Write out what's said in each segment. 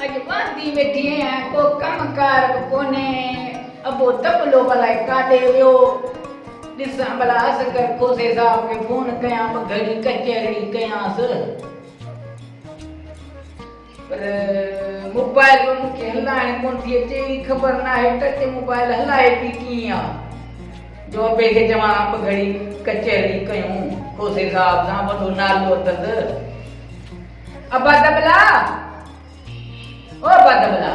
अॼु वांदी वेठी आहियां को कमकार कोन्हे अबो तबलो भला काॾे वियो ॾिसां भला असगर खोसे साहब खे फोन कयां ॿ घड़ी कचहरी कयांसि पर मोबाइल बि मूंखे हलाइण कोन थी अचे ख़बर न आहे टच मोबाइल हलाए बि कीअं आहे जो ॿिए खे चवां ॿ घड़ी कचहरी कयूं खोसे साहब सां वॾो नालो अथसि अबा तबला ओ बदबला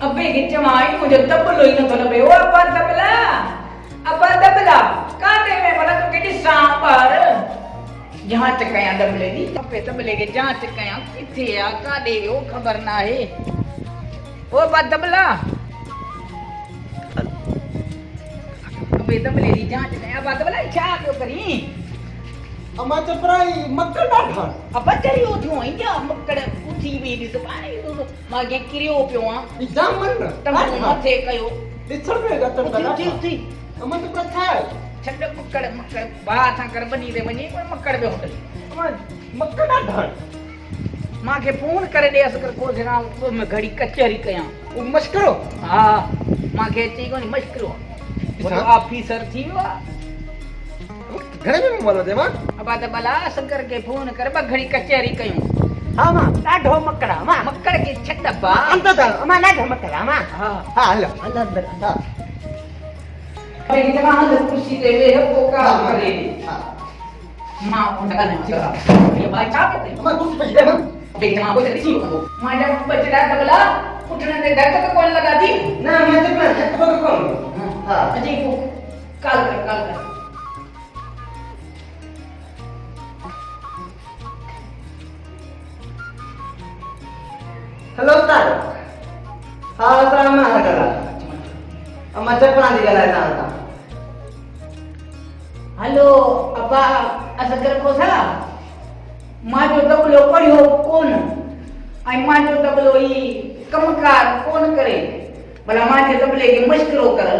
अबे के चमाई मुझे तबलो ही न तो लबे ओ अबा तबला काटे में भला तो केडी सांपर जांच कयां तबले दी अबे तबले के जांच कयां किथे आ काडे ओ खबर ना है ओ तबला अबे तबले दी जांच कयां तबला छा क्यों करी अमा चपराई मक्कड़ ॾाढा अब चरी उठियो इंजा मक्कड़ उठी वी दिस पाणी तो मागे किरियो पियो आ जामन तम मथे कयो ॾिसण में गतन करा उठी अमा चपरा थाय छड मक्कड़ बा था कर बनी रे वनी पर मक्कड़ बे होटल अमा मक्कड़ ॾाढा मांखे फोन करे दे असकर को जरा मैं घड़ी कचहरी कया वो मस्करो हां मांखे अची कोनी मस्करो वो ऑफिसर थी वा घणे में मोबाइल देवा अब तबला असकर के फोन कर ब घड़ी कचहरी कयूं हां मां ॾाढो मक्कड़ा मां मक्कड़ के छड बा अंत दा अमा ॾाढो मक्कड़ा मां हां हां हलो अंदर हां अरे जमा हल कुर्सी दे वे को का करे हां मां उनका नहीं ये भाई छा करते अमा कुछ पैसे दे मां देख जमा को चली को मां जब बचड़ा तबला उठने दे धक्का तो कौन लगा दी ना मैं तो खबर कौन हां अजी को काल कर हेलो सर हां सर मैं हकरा अमा चपरा दी गला ना हेलो अब्बा असकर को सा मां जो तबलो पढ़ियो कोन आई मां जो तबलो ई कमकार कोन करे भला मां जे तबले के मश्करो कर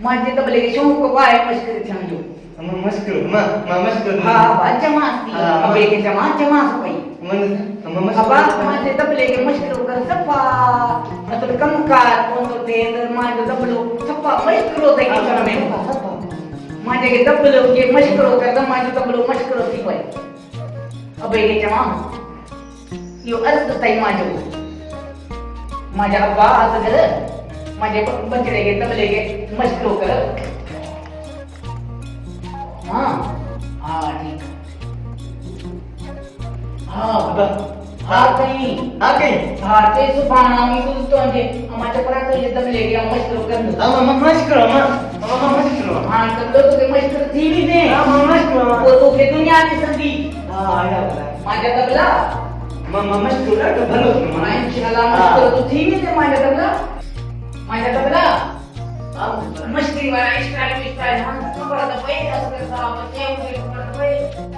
मां जे तबले के शौक को आहे मश्कर थियण जो अमा मस्करो मां मस्करो हां बा जमा थी अबे के जमा सपई अमा अब्बा मां जे तबले के मश्करो कर सफा मतलब कमकार कोन तो दे मां जो तबलो सफा मश्करो दे कर में मां जे तबलो के मश्करो कर मां जो तबलो मश्करो थी पए अबे के जमा यो अर्थ तई मां जो मां जा अब्बा असगर मां जे बचड़े के तबले के मश्करो कर हां हां ठीक हां बाबा हां कहीं ते सुभाना मी तो जे अमा चपरा तो ये तबले के मश्करो कर अमा मस्करो अमा मस्करो हां तबलो तो के मश्कर थी भी ने अमा मस्करो वो तो के दुनिया की संदी हां आया मां जा तबला मां मस्करो ॾाढो भलो मां इंशाल्लाह मश्करो तो थी भी ने मां जा तबला मस्ती वाला स्टाइल हां खबर तो पई असकर साहब के मुझे खबर तो पई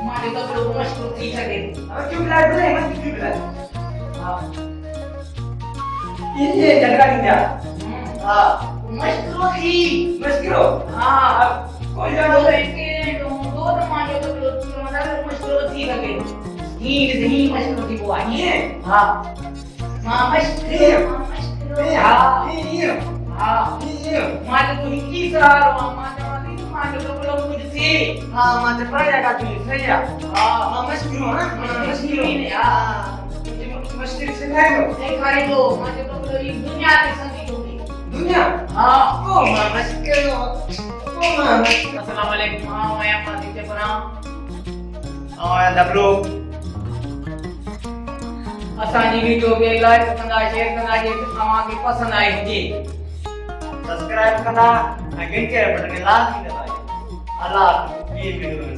मां जो तबलो मश्करो थी सके क्यों बुला बुला मत क्यों बुला हां ये झगड़ा किया हां मश्करो थी मस्करो हां कोई दो जानो के दो मां जो तबलो मतलब मश्करो थी सके ही मश्करो थी वो आई है हां मां मश्करो हां ये हां मां जो की सरारो मां जो तबलो कुछ थी हां मां तो पढ़ाया का तू सही है हां मां मस्करो ना मश्करो ने हां मस्करो से नहीं हो नहीं खारे जो मां जो तबलो ये दुनिया की संगीत होगी दुनिया हां ओ मां मस्करो ओ मां अस्सलाम वालेकुम हां मैं मां के परा और दबलो असांजी वीडियो खे लाइक कंदा शेयर कंदा जे तव्हांखे पसंदि आहे हुजे सब्सक्राइब करना घंटे बटन के लाल थी दबाए अल्लाह ये वीडियो में